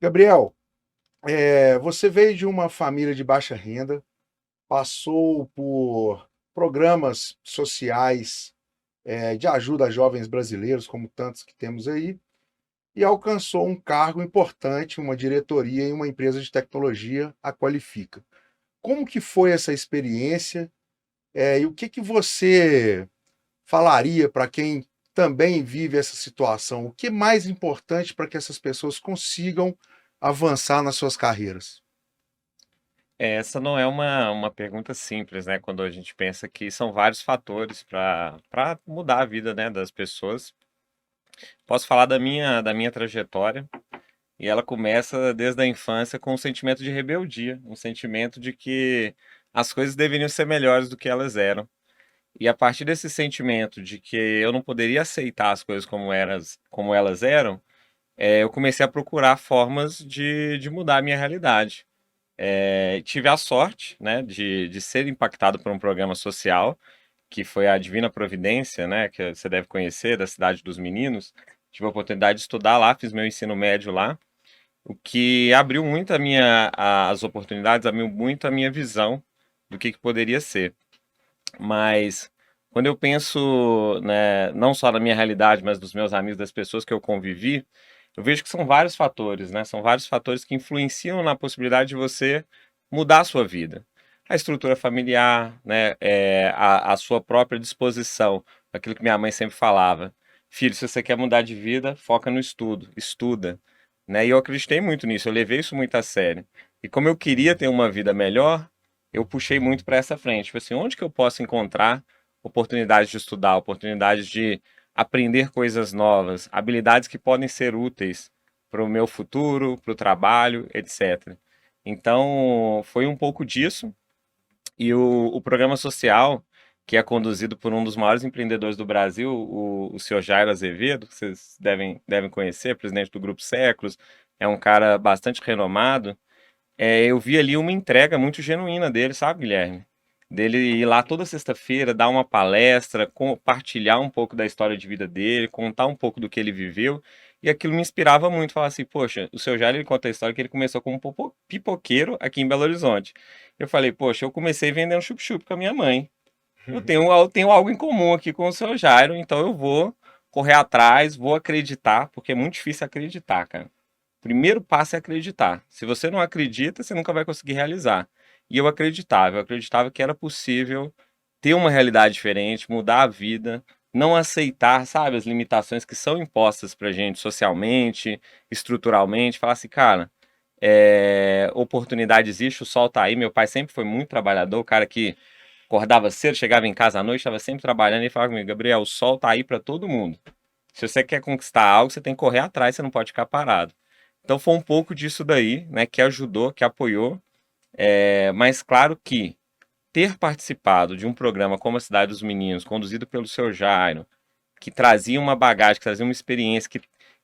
Gabriel, você veio de uma família de baixa renda, passou por programas sociais, de ajuda a jovens brasileiros, como tantos que temos aí, e alcançou um cargo importante, uma diretoria em uma empresa de tecnologia, a Qualifica. Como que foi essa experiência, e o que que você falaria para quem também vive essa situação? O que é mais importante para que essas pessoas consigam avançar nas suas carreiras? Essa não é uma pergunta simples, né? Quando a gente pensa que são vários fatores para mudar a vida, né, das pessoas. Posso falar da minha trajetória, e ela começa desde a infância com um sentimento de rebeldia, um sentimento de que as coisas deveriam ser melhores do que elas eram. E a partir desse sentimento de que eu não poderia aceitar as coisas como elas eram, eu comecei a procurar formas de mudar a minha realidade. Tive a sorte, né, de ser impactado por um programa social, que foi a Divina Providência, né, que você deve conhecer, da Cidade dos Meninos. Tive a oportunidade de estudar lá, fiz meu ensino médio lá, o que abriu muito as oportunidades, abriu muito a minha visão do que poderia ser. Mas quando eu penso, né, não só na minha realidade, mas dos meus amigos, das pessoas que eu convivi, eu vejo que são vários fatores, né? São vários fatores que influenciam na possibilidade de você mudar a sua vida. A estrutura familiar, né, a sua própria disposição, aquilo que minha mãe sempre falava. Filho, se você quer mudar de vida, foca no estudo, estuda, né? E eu acreditei muito nisso, eu levei isso muito a sério. E como eu queria ter uma vida melhor, eu puxei muito para essa frente. Tipo assim, onde que eu posso encontrar oportunidades de estudar, oportunidades de aprender coisas novas, habilidades que podem ser úteis para o meu futuro, para o trabalho, etc. Então, foi um pouco disso. E o programa social, que é conduzido por um dos maiores empreendedores do Brasil, o senhor Jairo Azevedo, que vocês devem conhecer, presidente do Grupo Séculos, é um cara bastante renomado. Eu vi ali uma entrega muito genuína dele, sabe, Guilherme? Dele ir lá toda sexta-feira, dar uma palestra, compartilhar um pouco da história de vida dele, contar um pouco do que ele viveu. E aquilo me inspirava muito, falar assim, poxa, o seu Jair, ele conta a história que ele começou como pipoqueiro aqui em Belo Horizonte. Eu falei, poxa, eu comecei vendendo chup-chup com a minha mãe. Eu tenho algo em comum aqui com o seu Jairo, então eu vou correr atrás, vou acreditar, porque é muito difícil acreditar, cara. Primeiro passo é acreditar. Se você não acredita, você nunca vai conseguir realizar. E eu acreditava que era possível ter uma realidade diferente, mudar a vida, não aceitar, sabe, as limitações que são impostas pra gente socialmente, estruturalmente, falar assim, cara, oportunidade existe, o sol tá aí. Meu pai sempre foi muito trabalhador, o cara que acordava cedo, chegava em casa à noite, estava sempre trabalhando e falava comigo, Gabriel, o sol tá aí para todo mundo. Se você quer conquistar algo, você tem que correr atrás, você não pode ficar parado. Então foi um pouco disso daí, né, que ajudou, que apoiou. Mas claro que ter participado de um programa como a Cidade dos Meninos, conduzido pelo seu Jairo, que trazia uma bagagem, que trazia uma experiência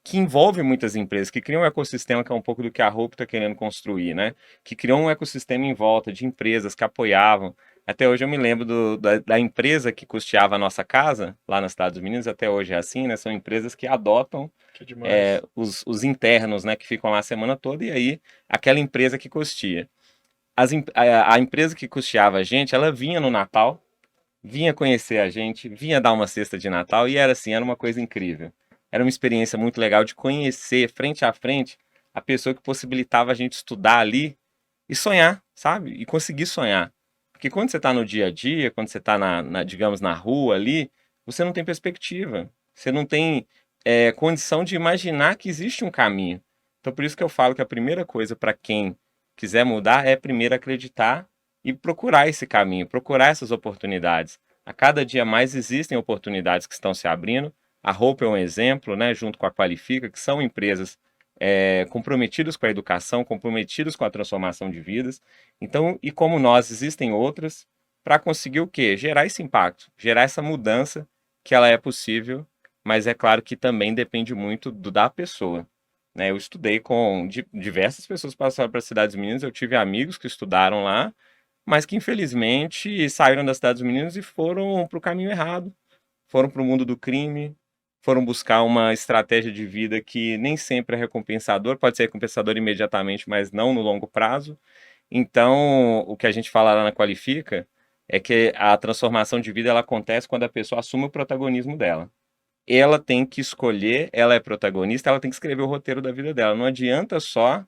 que envolve muitas empresas, que cria um ecossistema que é um pouco do que a Hope está querendo construir, né? Que criou um ecossistema em volta de empresas que apoiavam. Até hoje eu me lembro da empresa que custeava a nossa casa, lá na Cidade dos Meninos, até hoje é assim, né? São empresas que adotam Que demais. os internos, né, que ficam lá a semana toda, e aí aquela empresa que custeia. A empresa que custeava a gente, ela vinha no Natal, vinha conhecer a gente, vinha dar uma cesta de Natal e era assim, era uma coisa incrível. Era uma experiência muito legal de conhecer frente a frente a pessoa que possibilitava a gente estudar ali e sonhar, sabe? E conseguir sonhar. Porque quando você está no dia a dia, quando você está digamos, na rua ali, você não tem perspectiva. Você não tem condição de imaginar que existe um caminho. Então, por isso que eu falo que a primeira coisa para quem quiser mudar é primeiro acreditar e procurar esse caminho, procurar essas oportunidades. A cada dia mais existem oportunidades que estão se abrindo. A Hope é um exemplo, né, junto com a Qualifica, que são empresas comprometidas com a educação, comprometidas com a transformação de vidas. Então, e como nós, existem outras para conseguir o quê? Gerar esse impacto, gerar essa mudança que ela é possível, mas é claro que também depende muito da pessoa. Né? Eu estudei com diversas pessoas que passaram para as Cidades Meninas, eu tive amigos que estudaram lá, mas que infelizmente saíram das Cidades Meninas e foram para o caminho errado, foram para o mundo do crime, foram buscar uma estratégia de vida que nem sempre é recompensador, pode ser recompensador imediatamente, mas não no longo prazo. Então, o que a gente fala lá na Qualifica é que a transformação de vida ela acontece quando a pessoa assume o protagonismo dela. Ela tem que escolher, ela é protagonista, ela tem que escrever o roteiro da vida dela. Não adianta só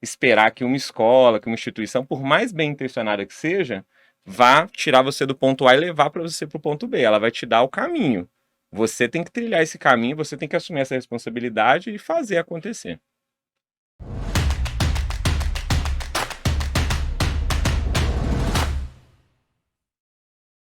esperar que uma escola, que uma instituição, por mais bem intencionada que seja, vá tirar você do ponto A e levar para você para o ponto B. Ela vai te dar o caminho. Você tem que trilhar esse caminho, você tem que assumir essa responsabilidade e fazer acontecer.